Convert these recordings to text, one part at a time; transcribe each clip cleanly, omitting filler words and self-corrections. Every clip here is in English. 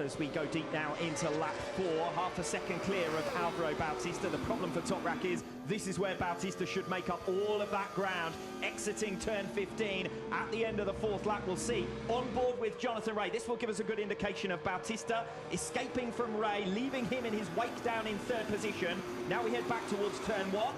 As we go deep now into lap 4, half a second clear of Álvaro Bautista. The problem for Toprak is this is where Bautista should make up all of that ground, exiting turn 15 at the end of the 4th lap. We'll see on board with Jonathan Rea. This will give us a good indication of Bautista escaping from Rea, leaving him in his wake down in 3rd position. Now we head back towards turn 1.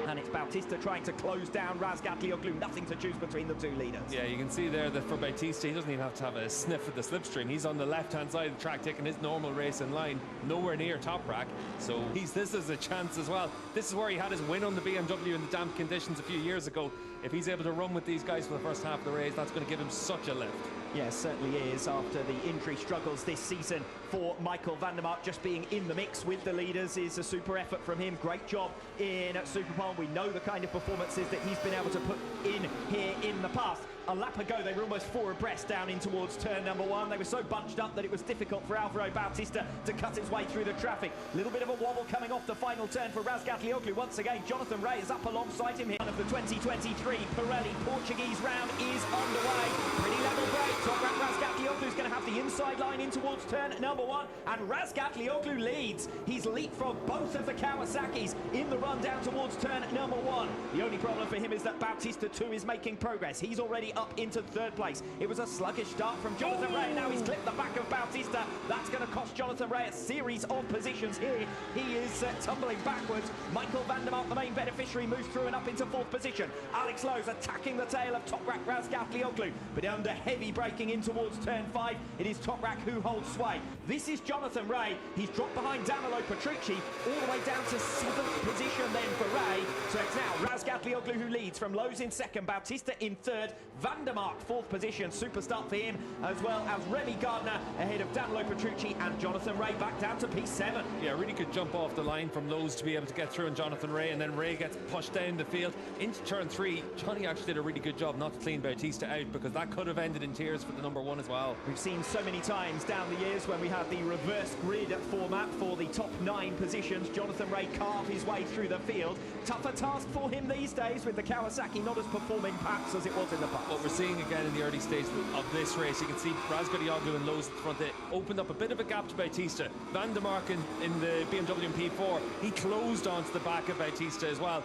And it's Bautista trying to close down RAZGATLIOÐLU. Nothing to choose between the two leaders. Yeah, you can see there that for Bautista, he doesn't even have to have a sniff at the slipstream. He's on the left-hand side of the track, taking his normal race in line, nowhere near Toprak. So this is a chance as well. This is where he had his win on the BMW in the damp conditions a few years ago. If he's able to run with these guys for the first half of the race, that's going to give him such a lift. Yes, certainly is, after the injury struggles this season for Michael van der Mark. Just being in the mix with the leaders is a super effort from him. Great job in Superpole. We know the kind of performances that he's been able to put in here in the past. A lap ago, they were almost 4 abreast down in towards turn number 1. They were so bunched up that it was difficult for Álvaro Bautista to cut his way through the traffic. Little bit of a wobble coming off the final turn for RAZGATLIOÐLU. Once again, Jonathan Rea is up alongside him here. One of the 2023 Pirelli Portuguese Round is underway. Pretty level break. Toprak Razgatlıoğlu is going to have the inside line in towards turn number 1, and RAZGATLIOÐLU leads. He's leapfrogged both of the Kawasaki's in the run down towards turn number 1. The only problem for him is that Bautista too is making progress. He's already up into 3rd place. It was a sluggish start from Jonathan Rea. Now he's clipped the back of Bautista. That's going to cost Jonathan Rea a series of positions here. He is tumbling backwards. Michael van der Mark, the main beneficiary, moves through and up into 4th position. Alex Lowe's attacking the tail of Toprak Razgatlıoğlu, but under heavy braking in towards turn 5, it is Toprak who holds sway. This is Jonathan Rea. He's dropped behind Danilo Petrucci all the way down to 7th position then for Rea. So it's now RAZGATLIOÐLU who leads, from Lowe's in 2nd, Bautista in 3rd, van der Mark 4th position. Super start for him, as well as Remy Gardner ahead of Danilo Petrucci, and Jonathan Rea back down to P7. Yeah, really good jump off the line from Lowe's to be able to get through on Jonathan Rea, and then Rea gets pushed down the field into turn 3. Johnny actually did a really good job not to clean Bautista out, because that could have ended in tears for the number 1 as well. We've seen so many times down the years when we had the reverse grid format for the top 9 positions, Jonathan Rea carved his way through the field. Tougher task for him these days, with the Kawasaki not as performing perhaps as it was in the past. What we're seeing again in the early stages of this race, you can see RAZGATLIOÐLU and Lowe's at the front. They opened up a bit of a gap to Bautista. Van der Mark in the BMW and P4, he closed onto the back of Bautista as well.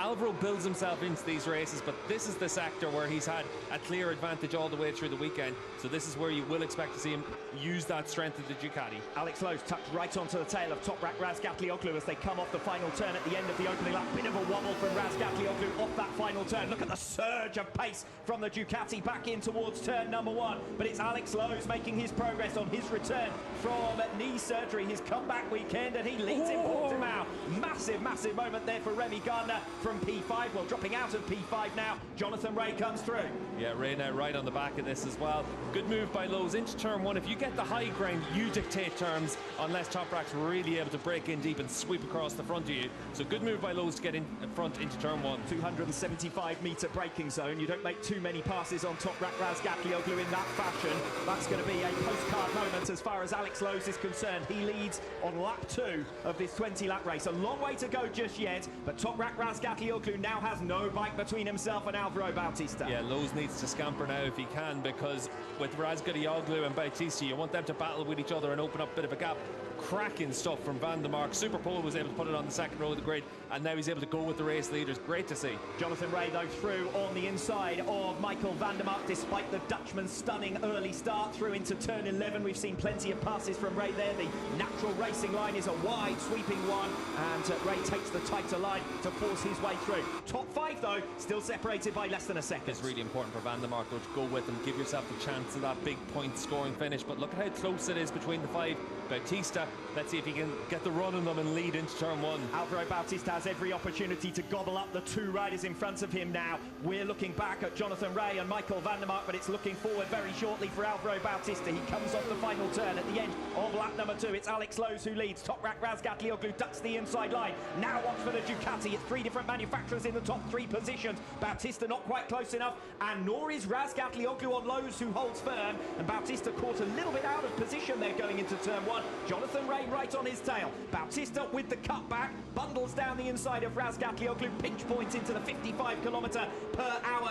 Alvaro builds himself into these races, but this is the sector where he's had a clear advantage all the way through the weekend. So this is where you will expect to see him use that strength of the Ducati. Alex Lowe's tucked right onto the tail of Toprak Razgatlıoğlu as they come off the final turn at the end of the opening lap. Bit of a wobble from RAZGATLIOÐLU off that final turn. Look at the surge of pace from the Ducati back in towards turn number 1. But it's Alex Lowe's making his progress on his return from knee surgery, his comeback weekend, and he leads in Portimao. Massive, massive moment there for Remy Gardner from P5. Well, dropping out of P5 now, Jonathan Rea comes through. Yeah, Rea now right on the back of this as well. Good move by Lowe's into turn 1. If you get the high ground, you dictate terms, unless Toprak's really able to break in deep and sweep across the front of you. So good move by Lowe's to get in front into turn 1. 275-metre braking zone. You don't make too many passes on Toprak Razgatlıoğlu in that fashion. That's going to be a postcard moment as far as Alex Lowe's is concerned. He leads on lap 2 of this 20-lap race. A long way to go just yet, but Toprak Razgatlıoğlu now has no bike between himself and Álvaro Bautista. Yeah, Lowe's needs to scamper now if he can, because with RAZGATLIOÐLU and Bautista, you want them to battle with each other and open up a bit of a gap. Cracking stuff from van der Mark. Superpole was able to put it on the 2nd row of the grid, and now he's able to go with the race leaders. Great to see. Jonathan Rea, though, through on the inside of Michael van der Mark, despite the Dutchman's stunning early start through into turn 11. We've seen plenty of passes from Rea there. The natural racing line is a wide, sweeping one, and Rea takes the tighter line to force his way through. Top 5, though, still separated by less than a second. It's really important for van der Mark, though, to go with them, give yourself the chance of that big point-scoring finish. But look at how close it is between the 5. Bautista, let's see if he can get the run on them and lead into turn 1. Álvaro Bautista has every opportunity to gobble up the 2 riders in front of him now. We're looking back at Jonathan Rea and Michael van der Mark, but it's looking forward very shortly for Álvaro Bautista. He comes off the final turn at the end of lap number 2. It's Alex Lowe's who leads. Toprak Razgatlıoğlu ducks the inside line. Now watch for the Ducati. It's 3 different manufacturers in the top 3 positions. Bautista not quite close enough, and nor is RAZGATLIOÐLU on Lowe's, who holds firm. And Bautista caught a little bit out of position there going into turn one. Jonathan Ray right on his tail. Bautista with the cutback, bundles down the inside of RAZGATLIOÐLU, pinch points into the 55 km/h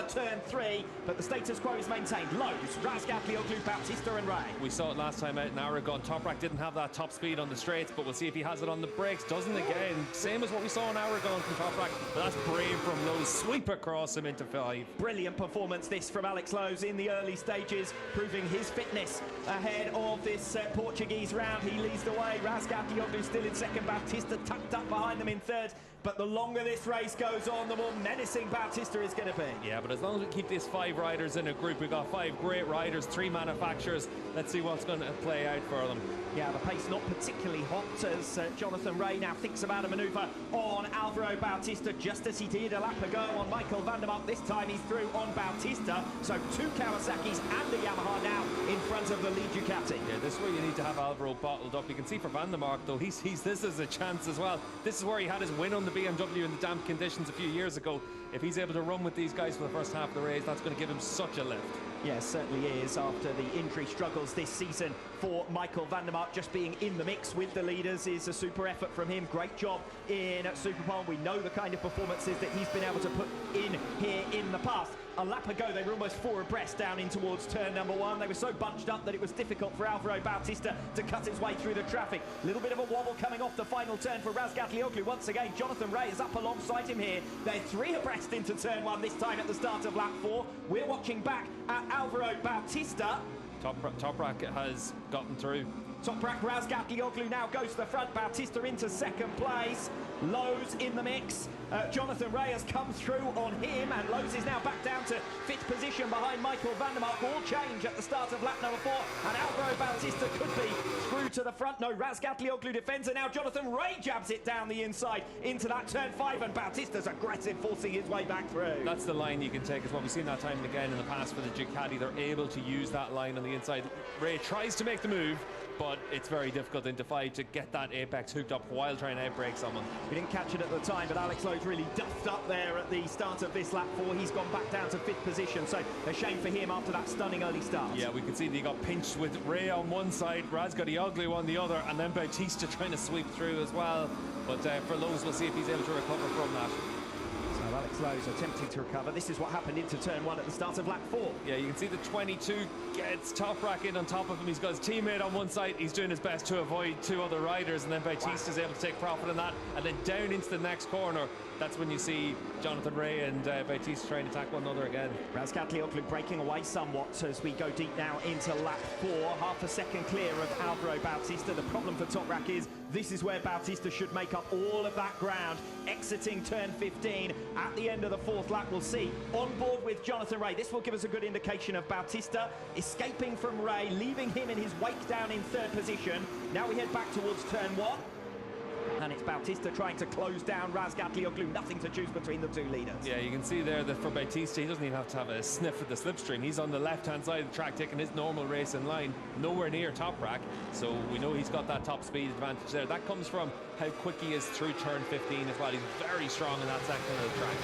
turn three, but the status quo is maintained. Lows, RAZGATLIOÐLU, Bautista and Ray. We saw it last time out in Aragon. Toprak didn't have that top speed on the straights, but we'll see if he has it on the brakes. Doesn't again. Same as what we saw in Aragon from Toprak, but that's brave from Lowe's. Sweep across him into 5. Brilliant performance this from Alex Lowe's in the early stages, proving his fitness ahead of this Portuguese round. He leads the way. RAZGATLIOÐLU still in second, Bautista tucked up behind them in third. But the longer this race goes on, the more menacing Bautista is going to be. Yeah, but as long as we keep these 5 riders in a group, we've got 5 great riders, 3 manufacturers. Let's see what's going to play out for them. Yeah, the pace not particularly hot as Jonathan Ray now thinks about a manoeuvre on Álvaro Bautista, just as he did a lap ago on Michael van der Mark. This time he's through on Bautista. So 2 Kawasaki's and a Yamaha now in front of the lead Ducati. Yeah, this is where you need to have Alvaro bottled up. You can see for van der Mark, though, this is a chance as well. This is where he had his win on the BMW in the damp conditions a few years ago. If he's able to run with these guys for the first half of the race, that's going to give him such a lift. Yes, certainly is, after the injury struggles this season for Michael van der Mark. Just being in the mix with the leaders is a super effort from him. Great job in Superpole. We know the kind of performances that he's been able to put in here in the past. A lap ago, they were almost 4 abreast down in towards turn number 1. They were so bunched up that it was difficult for Álvaro Bautista to cut his way through the traffic. A little bit of a wobble coming off the final turn for RAZGATLIOÐLU. Once again, Jonathan Ray is up alongside him here. They're 3 abreast into turn 1 this time at the start of lap 4. We're watching back at Álvaro Bautista. Toprak has gotten through. Toprak Razgatlıoğlu now goes to the front. Bautista into second place. Lowe's in the mix. Jonathan Ray has come through on him, and Lowe's is now back down to 5th position behind Michael van der Mark. All change at the start of lap number 4, and Álvaro Bautista could be through to the front. No, RAZGATLIOÐLU defends, and now Jonathan Ray jabs it down the inside into that turn 5, and Bautista's aggressive, forcing his way back through. That's the line you can take, is what we've seen that time and again in the past for the Ducati. They're able to use that line on the inside. Ray tries to make the move, but it's very difficult in Defy to get that apex hooked up while trying to outbrake someone. We didn't catch it at the time, but Alex Lowe's really duffed up there at the start of this lap 4. He's gone back down to 5th position, so a shame for him after that stunning early start. Yeah, we can see that he got pinched with Ray on one side, RAZGATLIOÐLU on the other, and then Bautista trying to sweep through as well. But for Lowe's, we'll see if he's able to recover from that. So Alex Lowe's attempting to recover. This is what happened into turn 1 at the start of lap 4. Yeah, you can see the 22 gets Toprak in on top of him. He's got his teammate on one side. He's doing his best to avoid 2 other riders, and then Bautista's able to take profit on that. And then down into the next corner, that's when you see Jonathan Ray and Bautista trying to attack one another again. RAZGATLIOÐLU breaking away somewhat as we go deep now into lap 4. Half a second clear of Álvaro Bautista. The problem for Toprak is this is where Bautista should make up all of that ground. Exiting turn 15 at the end of the 4th lap. We'll see on board with Jonathan Ray. This will give us a good indication of Bautista escaping from Ray, leaving him in his wake down in 3rd position. Now we head back towards turn 1. And it's Bautista trying to close down RAZGATLIOÐLU. Nothing to choose between the 2 leaders. Yeah, you can see there that for Bautista, he doesn't even have to have a sniff at the slipstream. He's on the left-hand side of the track, taking his normal racing line, nowhere near Toprak. So we know he's got that top speed advantage there. That comes from how quick he is through turn 15 as well. He's very strong in that section of the track.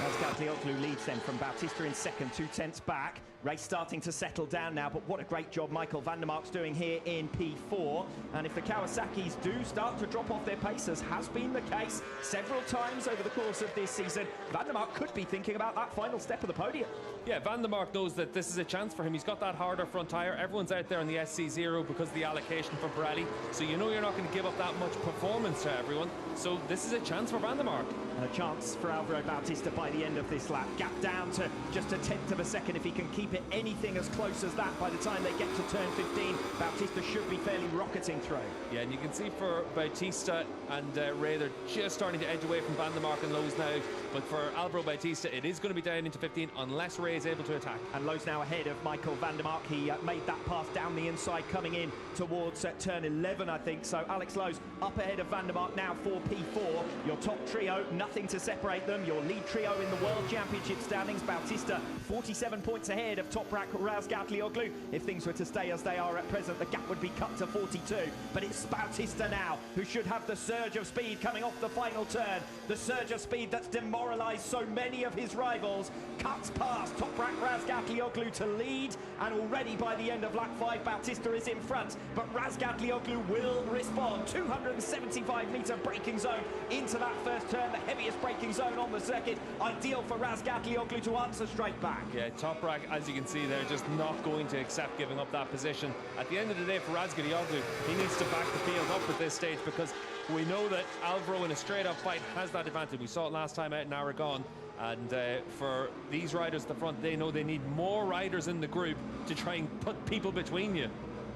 RAZGATLIOÐLU leads then from Bautista in second, 2/10 back. Race starting to settle down now, but what a great job Michael van der Mark's doing here in P4. And if the Kawasaki's do start to drop off their pace, as has been the case several times over the course of this season, van der Mark could be thinking about that final step of the podium. Yeah, van der Mark knows that this is a chance for him. He's got that harder front tyre. Everyone's out there on the SC0 because of the allocation for Pirelli. So you know you're not going to give up that much performance to everyone. So this is a chance for van der Mark. And a chance for Álvaro Bautista by the end of this lap. Gap down to just 1/10 of a second. If he can keep it anything as close as that by the time they get to turn 15, Bautista should be fairly rocketing through. Yeah, and you can see for Bautista and Ray, they're just starting to edge away from van der Mark and Lowe's now. But for Álvaro Bautista, it is going to be down into 15 unless Ray is able to attack. And Lowe's now ahead of Michael van der Mark. He made that pass down the inside coming in towards turn 11, I think. So Alex Lowe's up ahead of van der Mark now for P4. Your top trio, nothing to separate them. Your lead trio though, in the World Championship standings. Bautista 47 points ahead of Toprak Razgatlıoğlu. If things were to stay as they are at present, the gap would be cut to 42. But it's Bautista now who should have the surge of speed coming off the final turn. The surge of speed that's demoralised so many of his rivals. Cuts past Toprak Razgatlıoğlu to lead, and already by the end of lap 5, Bautista is in front. But Razgatlıoğlu will respond. 275-metre braking zone into that first turn, the heaviest braking zone on the circuit. Ideal for Razgatlıoğlu to answer straight back. Yeah, Toprak, as you can see, they're just not going to accept giving up that position. At the end of the day, for Razgatlıoğlu, he needs to back the field up at this stage, because we know that Alvaro in a straight-up fight has that advantage. We saw it last time out in Aragon. And for these riders at the front, they know they need more riders in the group to try and put people between you.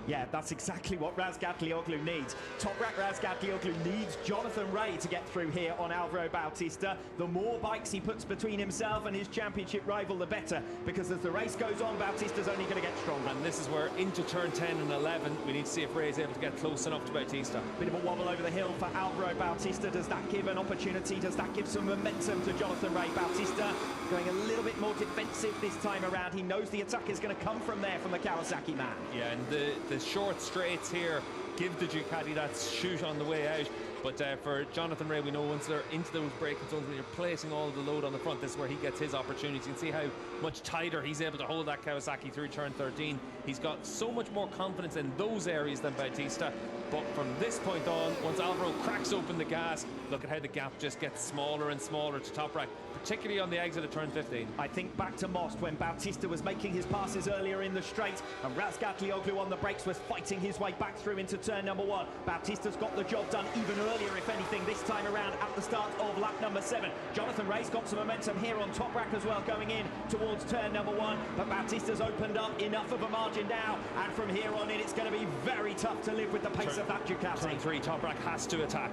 Yeah, that's exactly what Razgatlıoğlu needs. Toprak Razgatlıoğlu needs Jonathan Rea to get through here on Álvaro Bautista. The more bikes he puts between himself and his championship rival, the better, because as the race goes on, Bautista's only going to get stronger. And this is where into turn 10 and 11, we need to see if Rea is able to get close enough to Bautista. Bit of a wobble over the hill for Álvaro Bautista. Does that give an opportunity? Does that give some momentum to Jonathan Rea? Bautista going a little bit more defensive this time around. He knows the attack is going to come from there, from the Kawasaki man. Yeah, and the short straights here give the Ducati that shoot on the way out. But for Jonathan Rea, we know once they're into those braking zones, when you're placing all of the load on the front, this is where he gets his opportunity. You can see how much tighter he's able to hold that Kawasaki through turn 13. He's got so much more confidence in those areas than Bautista. But from this point on, once Alvaro cracks open the gas, look at how the gap just gets smaller and smaller to Toprak, particularly on the exit of turn 15. I think back to Most when Bautista was making his passes earlier in the straight, and Razgatlıoğlu on the brakes was fighting his way back through into turn number 1. Bautista's got the job done even earlier, if anything, this time around at the start of lap number 7. Jonathan Rea's got some momentum here on Toprak as well, going in towards turn number 1, but Bautista's opened up enough of a margin now, and from here on in, it's going to be very tough to live with the pace of that Ducati. Turn 3, Toprak has to attack.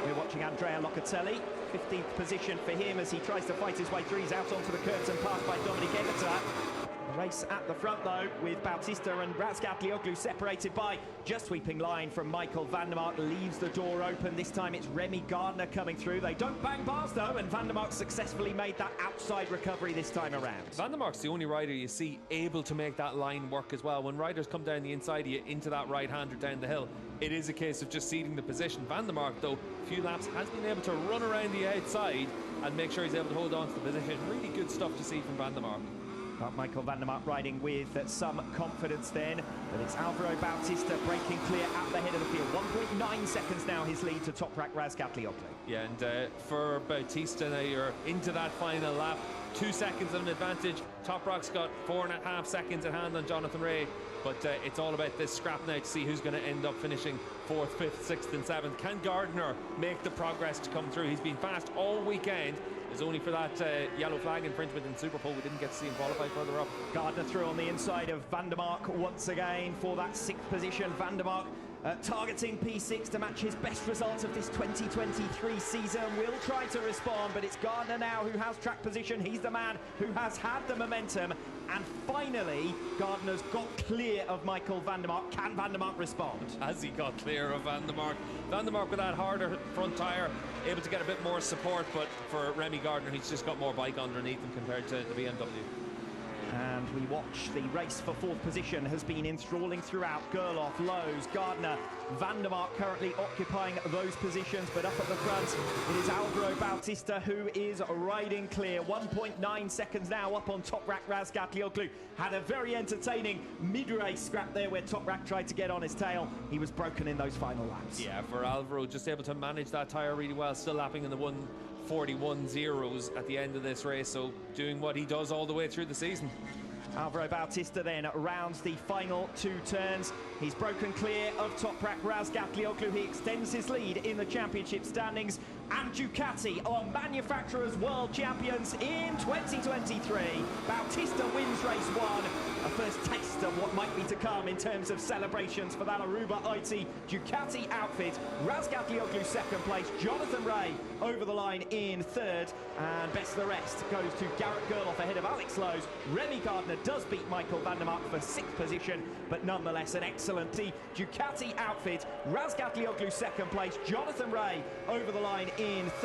We're watching Andrea Locatelli, 15th position for him as he tries to fight his way through. He's out onto the curbs and passed by Dominic Egerter. Race at the front though, with Bautista and Razgatlıoğlu separated by just sweeping line from Michael van der Mark. Leaves the door open. This time it's Remy Gardner coming through. They don't bang bars though, and van der Mark successfully made that outside recovery this time around. Van der Mark's the only rider you see able to make that line work as well. When riders come down the inside of you into that right-hander down the hill, it is a case of just ceding the position. Van der Mark, though, a few laps, has been able to run around the outside and make sure he's able to hold on to the position. Really good stuff to see from Van der Mark. Michael van der Mark riding with some confidence then, but it's Álvaro Bautista breaking clear at the head of the field. 1.9 seconds now his lead to Toprak Razgatlıoğlu. Yeah, and for Bautista now, you're into that final lap. 2 seconds of an advantage. Toprak's got 4.5 seconds at hand on Jonathan Rea, but it's all about this scrap now to see who's going to end up finishing 4th, 5th, 6th and 7th. Can Gardner make the progress to come through? He's been fast all weekend. It's only for that yellow flag infringement in Superpole we didn't get to see him qualify further up. Gardner through on the inside of van der Mark once again for that 6th position. Van der Mark targeting P6 to match his best result of this 2023 season. Will try to respond, but it's Gardner now who has track position. He's the man who has had the momentum, and finally Gardner's got clear of Michael van der Mark. Can van der Mark respond? Has he got clear of van der Mark? Van der Mark with that harder front tyre, able to get a bit more support, but for Remy Gardner, he's just got more bike underneath him compared to the BMW. And we watch the race for 4th position has been enthralling throughout. Gerloff, Lowe's, Gardner, van der Mark currently occupying those positions, but up at the front it is Álvaro Bautista who is riding clear. 1.9 seconds now up on Toprak Razgatlıoğlu. Had a very entertaining mid-race scrap there where Toprak tried to get on his tail. He was broken in those final laps. Yeah, for Alvaro, just able to manage that tyre really well, still lapping in the 1:41 zeros at the end of this race, so doing what he does all the way through the season. Álvaro Bautista then rounds the final 2 turns. He's broken clear of Toprak Razgatlıoğlu. He extends his lead in the championship standings, and Ducati are manufacturers world champions in 2023. Bautista wins race 1. A first taste of what might be to come in terms of celebrations for that Aruba IT Ducati outfit. Razgatlıoğlu 2nd place, Jonathan Rea over the line in 3rd, and best of the rest goes to Garrett Gerloff ahead of Alex Lowe's. Remy Gardner does beat Michael van der Mark for 6th position, but nonetheless an excellent Ducati outfit. Razgatlıoğlu 2nd place, Jonathan Rea over the line in 3rd.